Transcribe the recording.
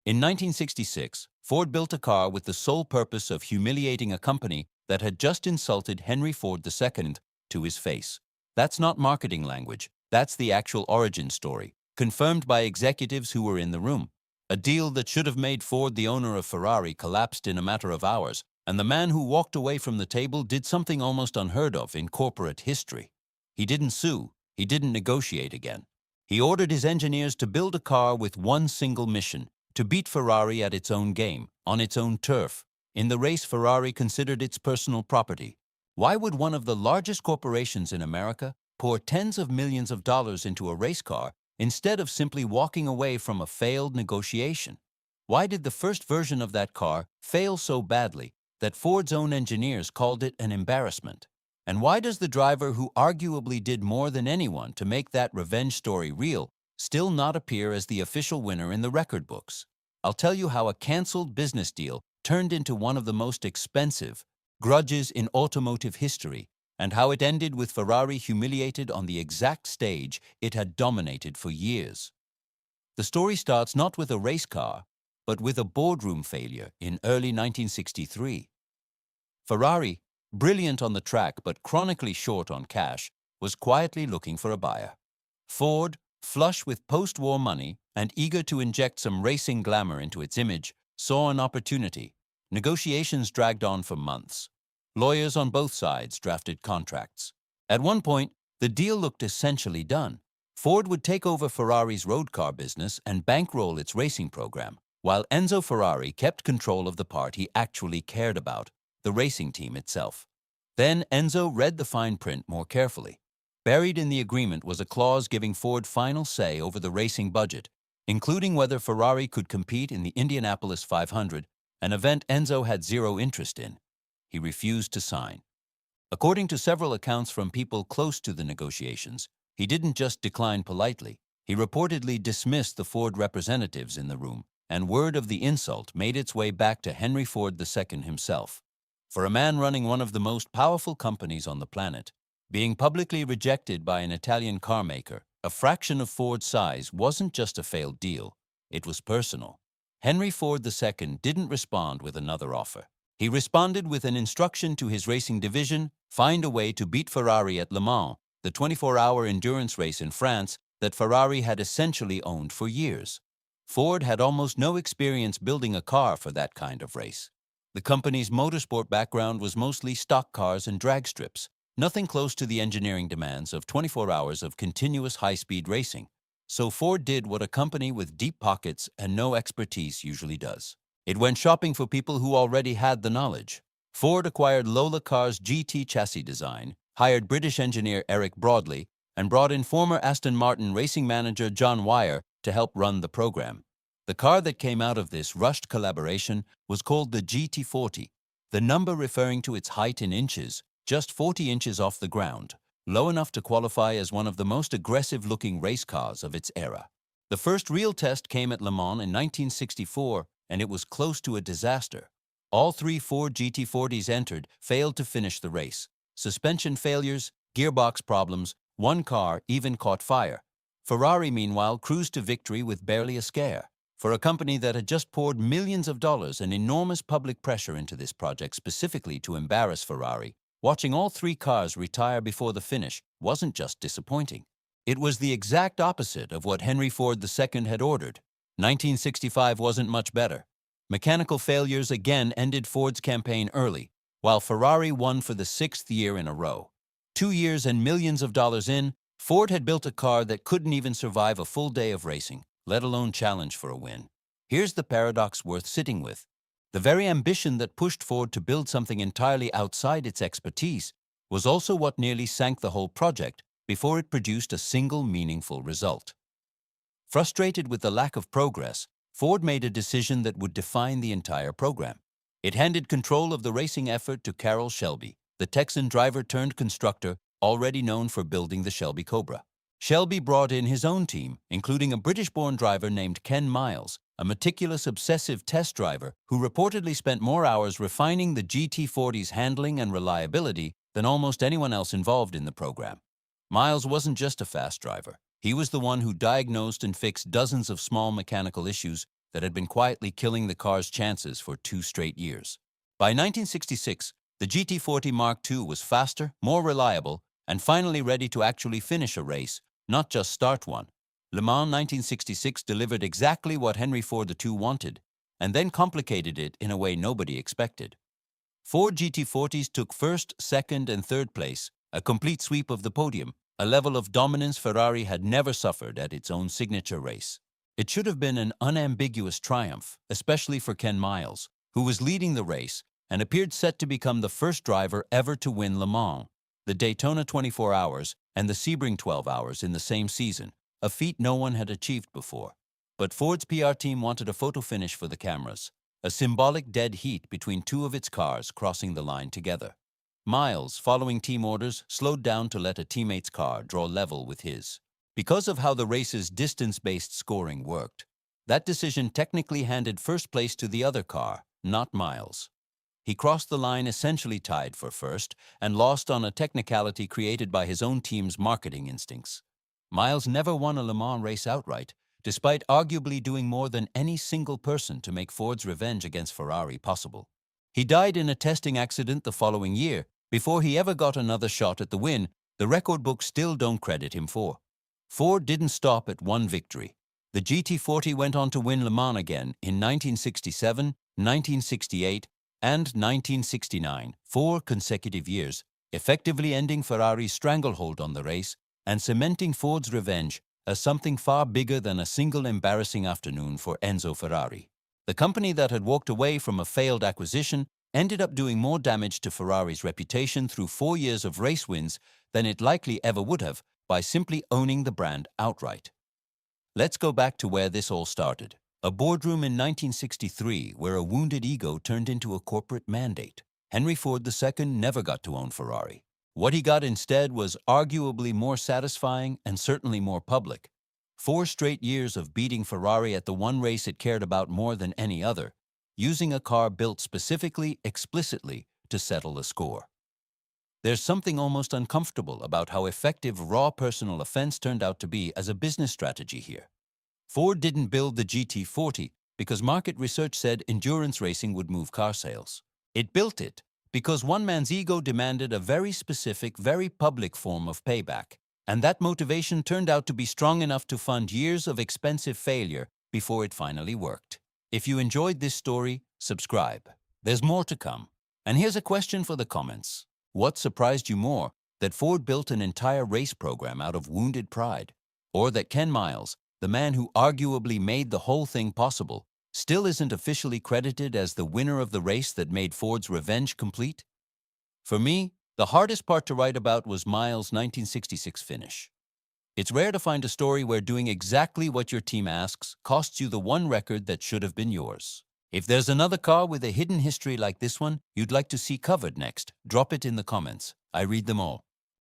In 1966, Ford built a car with the sole purpose of humiliating a company that had just insulted Henry Ford II to his face. That's not marketing language, that's the actual origin story, confirmed by executives who were in the room. A deal that should have made Ford the owner of Ferrari collapsed in a matter of hours, and the man who walked away from the table did something almost unheard of in corporate history. He didn't sue, he didn't negotiate again. He ordered his engineers to build a car with one single mission: to beat Ferrari at its own game, on its own turf, in the race Ferrari considered its personal property. Why would one of the largest corporations in America pour tens of millions of dollars into a race car instead of simply walking away from a failed negotiation? Why did the first version of that car fail so badly that Ford's own engineers called it an embarrassment? And why does the driver who arguably did more than anyone to make that revenge story real still not appear as the official winner in the record books? I'll tell you how a canceled business deal turned into one of the most expensive grudges in automotive history, and how it ended with Ferrari humiliated on the exact stage it had dominated for years. The story starts not with a race car, but with a boardroom failure in early 1963. Ferrari, brilliant on the track but chronically short on cash, was quietly looking for a buyer. Ford, flush with post-war money and eager to inject some racing glamour into its image, saw an opportunity. Negotiations dragged on for months. Lawyers on both sides drafted contracts. At one point, the deal looked essentially done. Ford would take over Ferrari's road car business and bankroll its racing program, while Enzo Ferrari kept control of the part he actually cared about, the racing team itself. Then Enzo read the fine print more carefully. Buried in the agreement was a clause giving Ford final say over the racing budget, including whether Ferrari could compete in the Indianapolis 500, an event Enzo had zero interest in. He refused to sign. According to several accounts from people close to the negotiations, he didn't just decline politely. He reportedly dismissed the Ford representatives in the room, and word of the insult made its way back to Henry Ford II himself. For a man running one of the most powerful companies on the planet, being publicly rejected by an Italian car maker, a fraction of Ford's size, wasn't just a failed deal, it was personal. Henry Ford II didn't respond with another offer. He responded with an instruction to his racing division: find a way to beat Ferrari at Le Mans, the 24-hour endurance race in France that Ferrari had essentially owned for years. Ford had almost no experience building a car for that kind of race. The company's motorsport background was mostly stock cars and drag strips, nothing close to the engineering demands of 24 hours of continuous high-speed racing. So Ford did what a company with deep pockets and no expertise usually does. It went shopping for people who already had the knowledge. Ford acquired Lola Car's GT chassis design, hired British engineer Eric Broadley, and brought in former Aston Martin racing manager John Wyer to help run the program. The car that came out of this rushed collaboration was called the GT40, the number referring to its height in inches, just 40 inches off the ground, low enough to qualify as one of the most aggressive-looking race cars of its era. The first real test came at Le Mans in 1964, and it was close to a disaster. All three Ford GT40s entered failed to finish the race. Suspension failures, gearbox problems, one car even caught fire. Ferrari, meanwhile, cruised to victory with barely a scare. For a company that had just poured millions of dollars and enormous public pressure into this project specifically to embarrass Ferrari, watching all three cars retire before the finish wasn't just disappointing. It was the exact opposite of what Henry Ford II had ordered. 1965 wasn't much better. Mechanical failures again ended Ford's campaign early, while Ferrari won for the sixth year in a row. 2 years and millions of dollars in, Ford had built a car that couldn't even survive a full day of racing, let alone challenge for a win. Here's the paradox worth sitting with. The very ambition that pushed Ford to build something entirely outside its expertise was also what nearly sank the whole project before it produced a single meaningful result. Frustrated with the lack of progress, Ford made a decision that would define the entire program. It handed control of the racing effort to Carroll Shelby, the Texan driver-turned-constructor already known for building the Shelby Cobra. Shelby brought in his own team, including a British-born driver named Ken Miles, a meticulous, obsessive test driver who reportedly spent more hours refining the GT40's handling and reliability than almost anyone else involved in the program. Miles wasn't just a fast driver. He was the one who diagnosed and fixed dozens of small mechanical issues, that had been quietly killing the car's chances for 2 straight years. By 1966, the GT40 Mark II was faster, more reliable, and finally ready to actually finish a race, not just start one. Le Mans 1966 delivered exactly what Henry Ford II wanted, and then complicated it in a way nobody expected. Ford GT40s took first, second, and third place, a complete sweep of the podium, a level of dominance Ferrari had never suffered at its own signature race. It should have been an unambiguous triumph, especially for Ken Miles, who was leading the race and appeared set to become the first driver ever to win Le Mans, the Daytona 24 Hours, and the Sebring 12 Hours in the same season, a feat no one had achieved before. But Ford's PR team wanted a photo finish for the cameras, a symbolic dead heat between two of its cars crossing the line together. Miles, following team orders, slowed down to let a teammate's car draw level with his. Because of how the race's distance-based scoring worked, that decision technically handed first place to the other car, not Miles. He crossed the line essentially tied for first and lost on a technicality created by his own team's marketing instincts. Miles never won a Le Mans race outright, despite arguably doing more than any single person to make Ford's revenge against Ferrari possible. He died in a testing accident the following year, before he ever got another shot at the win the record books still don't credit him for. Ford didn't stop at one victory. The GT40 went on to win Le Mans again in 1967, 1968, and 1969, 4 consecutive years, effectively ending Ferrari's stranglehold on the race and cementing Ford's revenge as something far bigger than a single embarrassing afternoon for Enzo Ferrari. The company that had walked away from a failed acquisition ended up doing more damage to Ferrari's reputation through 4 years of race wins than it likely ever would have by simply owning the brand outright. Let's go back to where this all started. A boardroom in 1963 where a wounded ego turned into a corporate mandate. Henry Ford II never got to own Ferrari. What he got instead was arguably more satisfying and certainly more public. 4 straight years of beating Ferrari at the one race it cared about more than any other, using a car built specifically, explicitly, to settle the score. There's something almost uncomfortable about how effective raw personal offense turned out to be as a business strategy here. Ford didn't build the GT40 because market research said endurance racing would move car sales. It built it because one man's ego demanded a very specific, very public form of payback, and that motivation turned out to be strong enough to fund years of expensive failure before it finally worked. If you enjoyed this story, subscribe. There's more to come. And here's a question for the comments. What surprised you more, that Ford built an entire race program out of wounded pride, or that Ken Miles, the man who arguably made the whole thing possible, still isn't officially credited as the winner of the race that made Ford's revenge complete? For me, the hardest part to write about was Miles' 1966 finish. It's rare to find a story where doing exactly what your team asks costs you the one record that should have been yours. If there's another car with a hidden history like this one you'd like to see covered next, drop it in the comments. I read them all.